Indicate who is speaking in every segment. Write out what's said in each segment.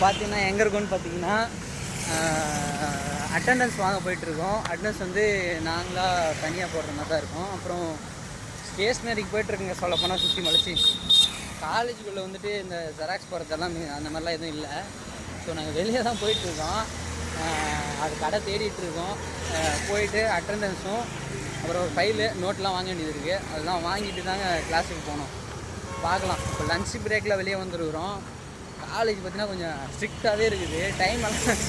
Speaker 1: பார்த்தீங்கன்னா எங்கே இருக்கோன்னு பார்த்தீங்கன்னா அட்டெண்டன்ஸ் வாங்க போயிட்டுருக்கோம். அட்டெண்டன்ஸ் வந்து நாங்களாக தனியாக போடுற மாதிரி தான் இருக்கும். அப்புறம் ஸ்டேஷ்னரிக்கு போய்ட்டுருக்குங்க. சொல்லப்போனால் சுற்றி மலைச்சி காலேஜுக்குள்ளே வந்துட்டு இந்த ஜெராக்ஸ் போடுறதெல்லாம் அந்த மாதிரிலாம் எதுவும் இல்லை. ஸோ நாங்கள் வெளியே தான் போயிட்டுருக்கோம். அது கடை தேடிட்டுருக்கோம். போயிட்டு அட்டெண்டன்ஸும் அப்புறம் ஒரு ஃபைலு நோட்லாம் வாங்க வேண்டியது இருக்குது. அதெல்லாம் வாங்கிட்டு தாங்க கிளாஸுக்கு போகணும். பார்க்கலாம். இப்போ லன்ச் பிரேக்கில் வெளியே வந்துருக்குறோம். காலேஜ் பார்த்தீங்கன்னா கொஞ்சம் ஸ்ட்ரிக்டாகவே இருக்குது. டைம் எல்லாம்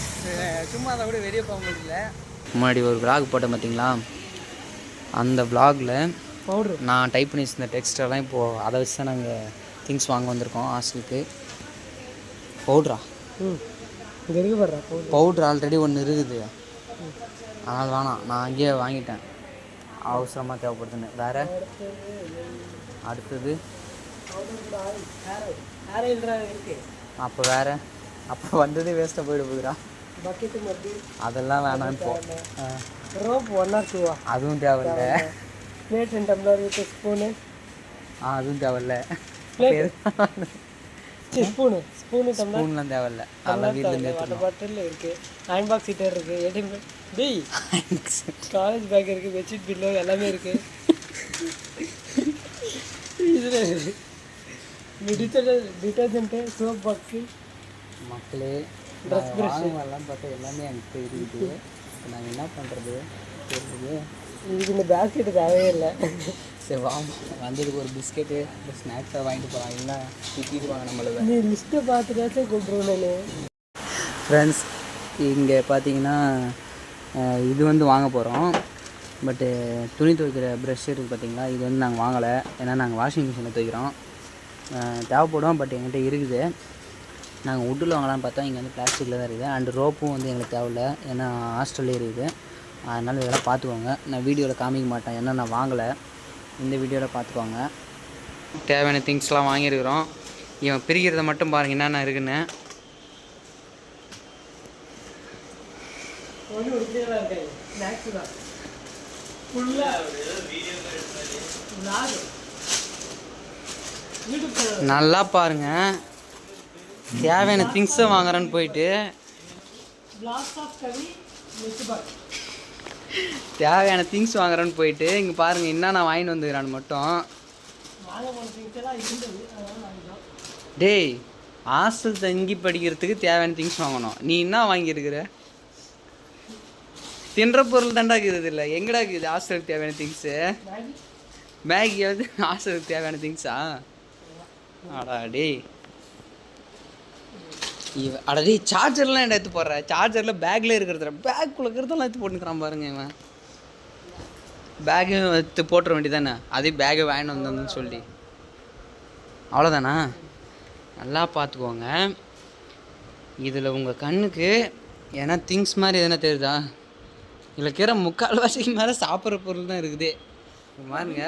Speaker 1: சும்மா அதை கூட வெளியே போக முடியல. முன்னாடி ஒரு விளாக் போட்டேன் பார்த்தீங்களா, அந்த விளாகில் நான் டைப் பண்ணி வச்சிருந்த டெக்ஸ்டெல்லாம் இப்போது அதை வச்சு தான் நாங்கள் திங்ஸ் வாங்க வந்திருக்கோம் ஹாஸ்டலுக்கு. பவுட்ரா இங்கே இருக்கு பாரு. பவுட்ரு ஆல்ரெடி ஒன்று இருக்குது, அதனால் வேணாம். நான் அங்கேயே வாங்கிட்டேன், அவசரமாக தேவைப்படுதுன்னு. வேறு அடுத்தது அப்போ வேறு அப்போ வந்ததே வேஸ்ட்டாக போயிட போகுதுடா. பக்கெட்டு மறுபடி அதெல்லாம் வேணாம். இப்போ ரோப் 1 or 2 அதுவும் தேவையில்லை. Plate and tumbler with spoon அதுவும் தேவையில்லை. ஸ்பூன்லாம் தேவையில்லை. அதெல்லாம் வீட்டில் வாட்டர் பாட்டில் இருக்குது, அயன் பாக்ஸ் ஹீட்டர் இருக்குது, ஏடிஎம் டேய் காலேஜ் பேக் இருக்குது, பெட்ஷீட் பில்லோ எல்லாமே இருக்குது. இதில் டிட்டர்ஜென்ட்டு, சோப் பாக்ஸு, மக்களே ட்ரெஸ் ப்ரஷ் எல்லாம் பார்த்தா எல்லாமே எனக்கு இருக்குது. நாங்கள் என்ன பண்ணுறது தெரியுது. இதுக்கு இந்த பேஸ்கெட்டு தேவையே இல்லை. சரி வாங்க, வந்ததுக்கு ஒரு பிஸ்கெட்டு ஒரு ஸ்நாக்ஸாக வாங்கிட்டு போகலாம். இல்லை திட்டிடுவாங்க நம்மளை. நீ லிஸ்ட்டை பார்த்துட்டாச்சே கூப்பிட்ருவோம். நான் ஃப்ரெண்ட்ஸ் இங்கே பார்த்தீங்கன்னா இது வந்து வாங்க போகிறோம். பட்டு துணி துவைக்கிற ப்ரெஷ் இருக்குது பார்த்தீங்களா, இது வந்து நாங்கள் வாங்கலை. ஏன்னா நாங்கள் வாஷிங் மிஷினில் துவைக்கிறோம். தேவைப்படும், பட் எங்கிட்ட இருக்குது. நாங்கள் வுட்டில் வாங்கலாம்னு பார்த்தா இங்கே வந்து பிளாஸ்டிக்கில் தான் இருக்குது. அண்ட் ரோப்பும் வந்து எங்களுக்கு தேவையில்லை, ஏன்னா ஹாஸ்டல்லே இருக்குது. அதனால் இதெல்லாம் பார்த்துக்கோங்க. நான் வீடியோவில் காமிக்க மாட்டேன், ஏன்னா நான் வாங்கலை. இந்த வீடியோவில் பார்த்துக்கோங்க. தேவையான திங்ஸ்லாம் வாங்கியிருக்கிறோம். இவன் பிரிக்கிறத மட்டும் பாருங்கள் என்னென்ன இருக்குன்னு. நல்லா பாருங்க, தேவையான திங்ஸை வாங்குறேன்னு போயிட்டு தேவையான திங்ஸ் வாங்குறேன்னு போயிட்டு இங்கே பாருங்கள் என்ன நான் வாங்கிட்டு வந்துக்கிறான்னு மட்டும். டேய் ஹாஸ்டல் தங்கி படிக்கிறதுக்கு தேவையான திங்ஸ் வாங்கணும். நீ என்ன வாங்கியிருக்கிற? தின்ற பொருள் தாண்டா இருக்குது. இல்லை எங்கடா இருக்குது ஹாஸ்டலுக்கு தேவையான திங்ஸு? மேகியாவது ஹாஸ்டலுக்கு தேவையான திங்ஸா? அடா டேய் அடடே சார்ஜர்லாம் என்ன எடுத்து போடுற? சார்ஜரில் பேக்கில் இருக்கிறது, பேக்குள்ளே இருக்கிறதெல்லாம் எடுத்து போட்டுக்கிறான் பாருங்க. இவன் பேக்கு எடுத்து போட்டுற வேண்டியதானே, அதே பேக்கை வாங்கிட்டு வந்தோன்னு சொல்லி. அவ்வளோதானா? நல்லா பார்த்துக்கோங்க. இதில் உங்கள் கண்ணுக்கு ஏன்னா திங்ஸ் மாதிரி எதனா தெரியுதா? இதில் இருக்கிற முக்கால்வாசிக்கு மேலே சாப்பிட்ற பொருள் தான் இருக்குது பாருங்க.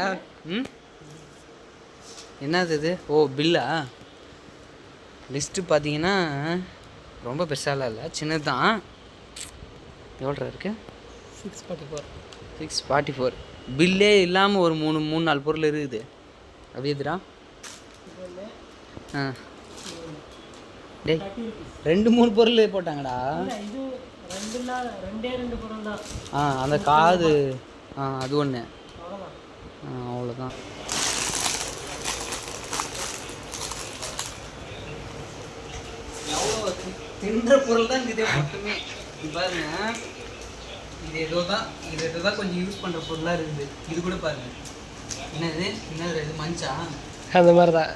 Speaker 1: என்னது இது? ஓ பில்லா? லிஸ்ட்டு பார்த்தீங்கன்னா ரொம்ப பெருசாலாம் இல்லை, சின்னது தான். எவ்வளோ இருக்குது? 644. பில்லே இல்லாமல் ஒரு 3-4 பொருள் இருக்குது. அப்படி எதுடா? டேய் 2-3 பொருள் போட்டாங்கடா. அந்த காது அது ஒன்று. அவ்வளோதான். தின்ற பொருள் தான் இதே மட்டுமே. பாருங்க, இது ஏதோ தான் கொஞ்சம் யூஸ் பண்ணுற பொருளாக இருக்குது. இது கூட பாருங்க, என்னது இது மஞ்சா அந்த மாதிரி தான்.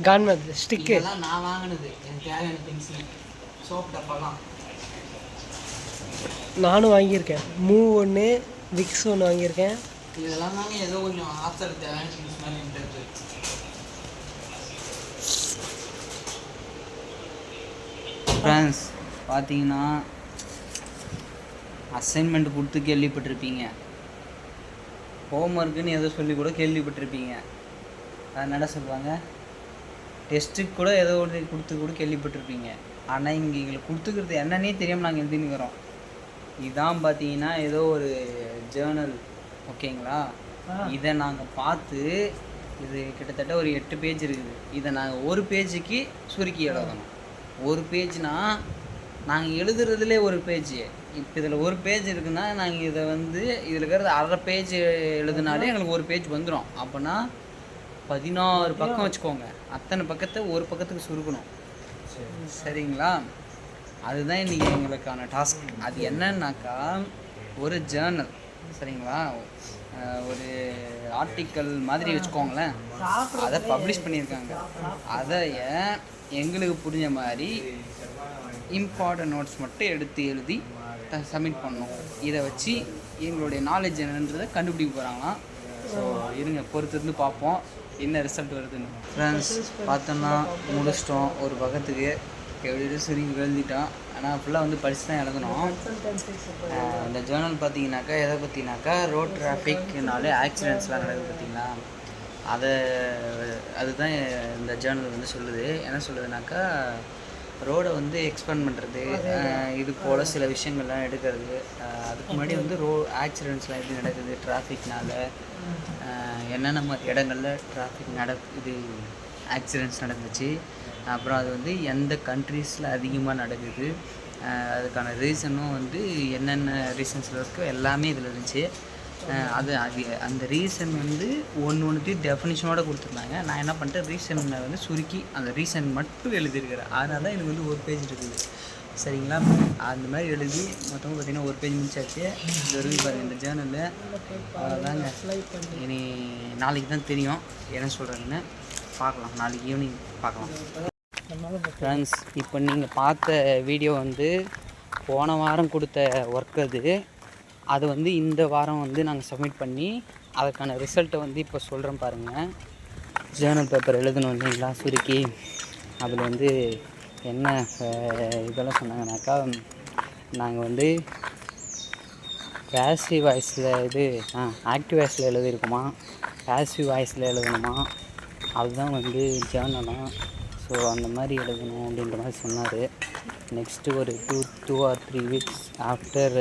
Speaker 1: கான்மெண்ட் ஸ்டிக்கு எல்லாம் நான் வாங்கினது, எனக்கு தேவையான திங்ஸ். சோப் டப்பாலாம் நானும் வாங்கியிருக்கேன். மூவ் 1, விக்ஸ் 1 வாங்கியிருக்கேன். இதெல்லாம் தாங்க ஏதோ கொஞ்சம் ஆஃபர் தேவையான திங்ஸ் மாதிரி இருக்குது. ஃப்ரெண்ட்ஸ் பார்த்தீங்கன்னா அசைன்மெண்ட் கொடுத்து கேள்விப்பட்டிருப்பீங்க, ஹோம்ஒர்க்குன்னு ஏதோ சொல்லி கூட கேள்விப்பட்டிருப்பீங்க. அது என்ன சொல்லுவாங்க, டெஸ்ட்டுக்கு கூட ஏதோ ஒரு கொடுத்து கூட கேள்விப்பட்டிருப்பீங்க. ஆனால் இங்கே எங்களுக்கு கொடுத்துக்கிறது என்னன்னே தெரியாமல் நாங்கள் எழுதினுக்கிறோம். இதுதான் பார்த்தீங்கன்னா ஏதோ ஒரு ஜேர்னல், ஓகேங்களா? இதை நாங்கள் பார்த்து, இது கிட்டத்தட்ட ஒரு 8 பேஜ் இருக்குது. இதை நாங்கள் ஒரு பேஜுக்கு சுருக்கி எழுதணும். ஒரு பேஜ்னால் நாங்கள் எழுதுறதுலே ஒரு பேஜ். இப்போ இதில் ஒரு பேஜ் இருக்குன்னா நாங்கள் இதை வந்து இதில் இருக்கிறது அரை பேஜ் எழுதுனாலே எங்களுக்கு ஒரு பேஜ் வந்துடும். அப்போனா 16 பக்கம் வச்சுக்கோங்க. அத்தனை பக்கத்தை ஒரு பக்கத்துக்கு சுருக்கணும். சரிங்களா? அதுதான் இன்றைக்கி எங்களுக்கான டாஸ்க். அது என்னன்னாக்கா ஒரு ஜேர்னல், சரிங்களா, ஒரு ஆர்டிக்கல் மாதிரி வச்சுக்கோங்களேன். அதை பப்ளிஷ் பண்ணியிருக்காங்க. அதை எங்களுக்கு புரிஞ்ச மாதிரி இம்பார்ட்டன்ட் நோட்ஸ் மட்டும் எடுத்து எழுதி சப்மிட் பண்ணோம். இதை வச்சு எங்களுடைய நாலேஜ் என்னன்றதை கண்டுபிடிக்க போகிறாங்களாம். ஸோ இருங்க, பொறுத்திருந்து பார்ப்போம் என்ன ரிசல்ட் வருதுன்னு. ஃப்ரெண்ட்ஸ் பார்த்தோன்னா முடிச்சிட்டோம். ஒரு பக்கத்துக்கு எப்படி சுருங்கி எழுதிட்டோம். ஆனால் ஃபுல்லாக வந்து படித்து தான் எழுதணும். இந்த ஜேர்னல் பார்த்தீங்கன்னாக்கா எதை பற்றினாக்கா ரோட் டிராஃபிக்னாலே ஆக்சிடென்ட்ஸ்லாம் நடக்குது பார்த்தீங்களா, அதுதான் இந்த ஜேர்னல் வந்து சொல்லுது. என்ன சொல்லுதுனாக்கா ரோடை வந்து எக்ஸ்பேண்ட் பண்ணுறது, இது போல் சில விஷயங்கள்லாம் எடுக்கிறது. அதுக்கு முன்னாடி வந்து ஆக்சிடென்ட்ஸ்லாம் எப்படி நடக்குது, டிராஃபிக்னால என்னென்ன மாதிரி இடங்களில் டிராஃபிக் இது ஆக்சிடென்ட்ஸ் நடந்துச்சு, அப்புறம் அது வந்து எந்த கண்ட்ரீஸில் அதிகமாக நடக்குது, அதுக்கான ரீசனும் வந்து என்னென்ன ரீசன்ஸில் இருக்கோ எல்லாமே இதில் இருந்துச்சு. அந்த ரீசன் வந்து ஒன்றுத்தையும் டெஃபினிஷனோடு கொடுத்துருந்தாங்க. நான் என்ன பண்ணிட்டேன், ரீசனை வந்து சுருக்கி அந்த ரீசன் மட்டும் எழுதியிருக்கிறேன். அதனால தான் எனக்கு வந்து ஒரு பேஜ் இருக்குது. சரிங்களா? அந்த மாதிரி எழுதி மொத்தமாக பார்த்திங்கன்னா ஒரு பேஜ் முடிச்சாச்சு. இது வரைக்கும் பாருங்கள் இந்த ஜேர்னலில். அவ்வளோதாங்க. இனி நாளைக்கு தான் தெரியும் என்ன சொல்கிறேன்னு. பார்க்கலாம், நாளைக்கு ஈவினிங் பார்க்கலாம். ஃப்ரெண்ட்ஸ், இப்போ நீங்கள் பார்த்த வீடியோ வந்து போன வாரம் கொடுத்த ஒர்க். அது வந்து இந்த வாரம் வந்து நாங்கள் சப்மிட் பண்ணி அதுக்கான ரிசல்ட்டை வந்து இப்போ சொல்கிறேன் பாருங்கள். ஜேர்னல் பேப்பர் எழுதணும் இல்லைங்களா, சுருக்கி. அதில் வந்து என்ன இதெல்லாம் சொன்னாங்கனாக்கா, நாங்கள் வந்து பேசிவ் வாய்ஸில் ஆக்டிவ் வாய்ஸில் எழுதியிருக்கோமா, பேசிவ் வாய்ஸில் எழுதணுமா, அதுதான் வந்து ஜேர்னலாம். ஸோ அந்த மாதிரி எழுதணும் அப்படின்ற மாதிரி சொன்னார். நெக்ஸ்ட்டு ஒரு 2 or 3 weeks ஆஃப்டர்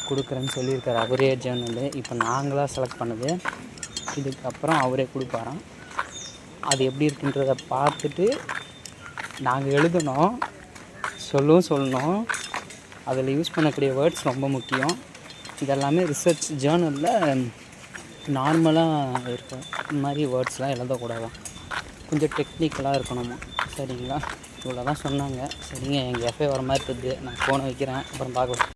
Speaker 1: கொடுக்குறேன்னு சொல்லியிருக்காரு அவரே ஜேர்னலு. இப்போ நாங்களாக செலக்ட் பண்ணது. இதுக்கப்புறம் அவரே கொடுப்பாராம். அது எப்படி இருக்குன்றதை பார்த்துட்டு நாங்கள் எழுதணும், சொல்லணும். அதில் யூஸ் பண்ணக்கூடிய வேர்ட்ஸ் ரொம்ப முக்கியம். இதெல்லாமே ரிசர்ச் ஜேர்னலில் நார்மலாக இருக்கும். இந்த மாதிரி வேர்ட்ஸ்லாம் எழுதக்கூடாதான், கொஞ்சம் டெக்னிக்கலாக இருக்கணுமா. சரிங்களா? இவ்வளோ தான் சொன்னாங்க. சரிங்க, எங்கள் எஃப்ஐ வர மாதிரி இருக்குது. நான் ஃபோனை வைக்கிறேன், அப்புறம் பார்க்கலாம்.